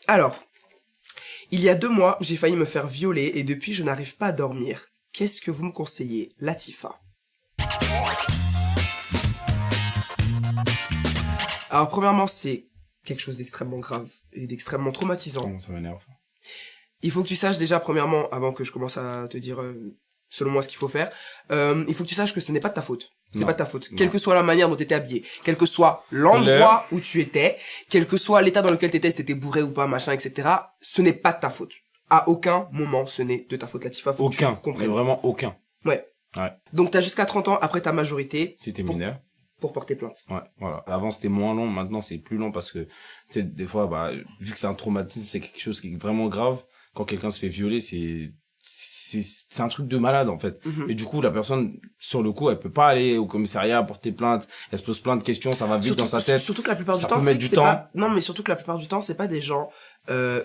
Alors, il y a 2 mois, j'ai failli me faire violer et depuis, je n'arrive pas à dormir. Qu'est-ce que vous me conseillez, Latifa? Alors, premièrement, c'est quelque chose d'extrêmement grave et d'extrêmement traumatisant. Comment ça m'énerve, ça? Il faut que tu saches déjà, premièrement, avant que je commence à te dire, selon moi, ce qu'il faut faire, il faut que tu saches que ce n'est pas de ta faute. C'est pas de ta faute. Non. Quelle que soit la manière dont tu étais habillé, quel que soit l'endroit où tu étais, quel que soit l'état dans lequel tu étais, si t'étais bourré ou pas, machin, etc., ce n'est pas de ta faute. À aucun moment, ce n'est de ta faute, Latifa. Faut que tu Aucun. Mais vraiment aucun. Ouais. Donc t'as jusqu'à 30 ans après ta majorité. Si t'es mineur. Pour porter plainte. Ouais, voilà. Avant, c'était moins long. Maintenant, c'est plus long parce que, tu sais, des fois, bah, vu que c'est un traumatisme, c'est quelque chose qui est vraiment grave. Quand quelqu'un se fait violer, c'est un truc de malade, en fait. Et du coup, la personne, sur le coup, elle peut pas aller au commissariat porter plainte. Elle se pose plein de questions, ça va vite dans sa tête. Surtout que la plupart du Ça temps, peut mettre du temps. pas, non, mais surtout que la plupart du temps, c'est pas des gens,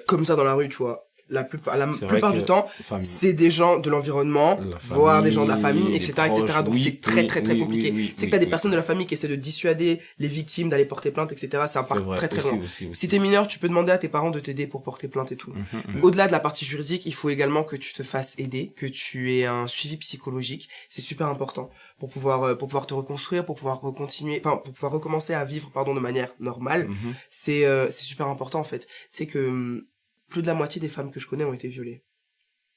comme ça dans la rue, tu vois. La plupart du temps, c'est des gens de l'environnement, voire des gens de la famille, etc., etc. Donc c'est très compliqué. C'est que t'as des personnes de la famille qui essaient de dissuader les victimes d'aller porter plainte, etc. C'est un part très loin. Si t'es mineur, tu peux demander à tes parents de t'aider pour porter plainte et tout. Au-delà de la partie juridique, il faut également que tu te fasses aider, que tu aies un suivi psychologique. C'est super important pour pouvoir te reconstruire, pour pouvoir recommencer à vivre, de manière normale. C'est super important, en fait. C'est que, plus de la moitié des femmes que je connais ont été violées.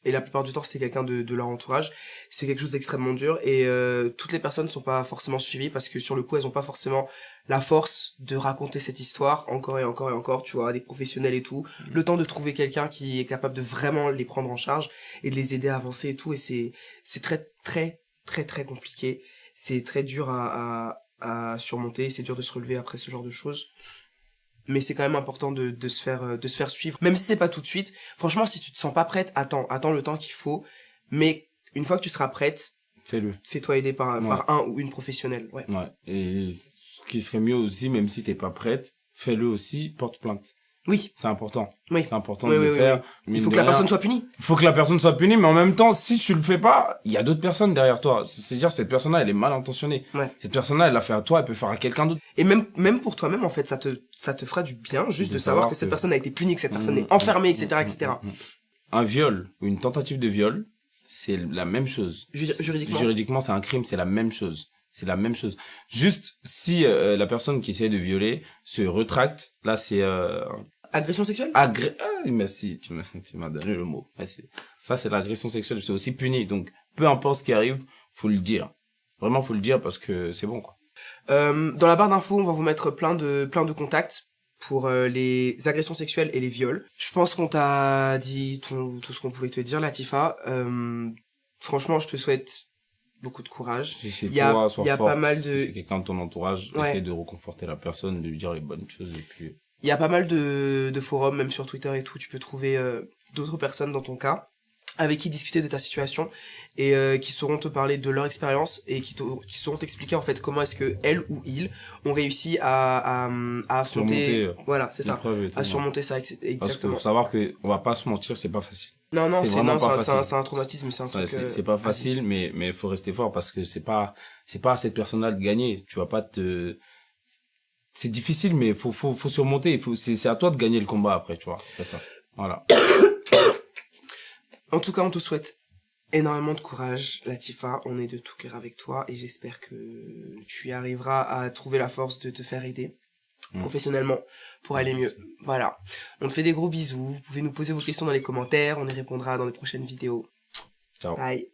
Et la plupart du temps, c'était quelqu'un de leur entourage. C'est quelque chose d'extrêmement dur et toutes les personnes ne sont pas forcément suivies parce que sur le coup, elles ont pas forcément la force de raconter cette histoire encore et encore et encore, tu vois, des professionnels et tout. Le temps de trouver quelqu'un qui est capable de vraiment les prendre en charge et de les aider à avancer et tout. Et c'est très compliqué. C'est très dur à surmonter. C'est dur de se relever après ce genre de choses. Mais c'est quand même important de se faire suivre, même si c'est pas tout de suite. Franchement, si tu te sens pas prête, attends le temps qu'il faut, mais une fois que tu seras prête, fais-le. Fais-toi aider par un ou une professionnelle. Ouais. Et ce qui serait mieux aussi, même si t'es pas prête, fais-le aussi, porte plainte. Oui. C'est important. Oui. C'est important de le faire. Il faut que la personne soit punie. Il faut que la personne soit punie, mais en même temps, si tu le fais pas, il y a d'autres personnes derrière toi. C'est-à-dire, cette personne-là, elle est mal intentionnée. Ouais. Cette personne-là, elle l'a fait à toi, elle peut faire à quelqu'un d'autre. Et même pour toi-même, en fait, ça te fera du bien, juste de savoir que cette personne a été punie, que cette personne est enfermée, etc., etc. Un viol ou une tentative de viol, c'est la même chose. Juridiquement, c'est un crime, c'est la même chose. C'est la même chose. Juste, si la personne qui essaie de violer se retracte, là, c'est... Agression sexuelle? Merci, tu m'as donné le mot. Ça, c'est l'agression sexuelle, c'est aussi puni. Donc, peu importe ce qui arrive, faut le dire. Vraiment, faut le dire parce que c'est bon, quoi. Dans la barre d'infos, on va vous mettre plein de contacts pour les agressions sexuelles et les viols. Je pense qu'on t'a dit tout ce qu'on pouvait te dire, Latifa. Franchement, je te souhaite beaucoup de courage. Si c'est il y a forte, pas mal de... Si c'est quelqu'un de ton entourage, essaie de reconforter la personne, de lui dire les bonnes choses et puis... Il y a pas mal de forums, même sur Twitter et tout, tu peux trouver d'autres personnes dans ton cas, avec qui discuter de ta situation, et qui sauront te parler de leur expérience, et qui sauront t'expliquer en fait comment est-ce que elles ou ils ont réussi à affronter... Voilà, c'est ça, à surmonter ça, exactement. Parce qu'il faut savoir que, on va pas se mentir, c'est pas facile. Non, c'est un traumatisme, c'est un truc... C'est pas facile, mais faut rester fort parce que c'est pas à cette personne-là de gagner. Tu vas pas c'est difficile, mais faut surmonter. C'est à toi de gagner le combat après, tu vois. C'est ça. Voilà. En tout cas, on te souhaite énormément de courage, Latifa. On est de tout cœur avec toi et j'espère que tu y arriveras à trouver la force de te faire aider professionnellement pour aller mieux. Voilà. On te fait des gros bisous. Vous pouvez nous poser vos questions dans les commentaires. On y répondra dans les prochaines vidéos. Ciao. Bye.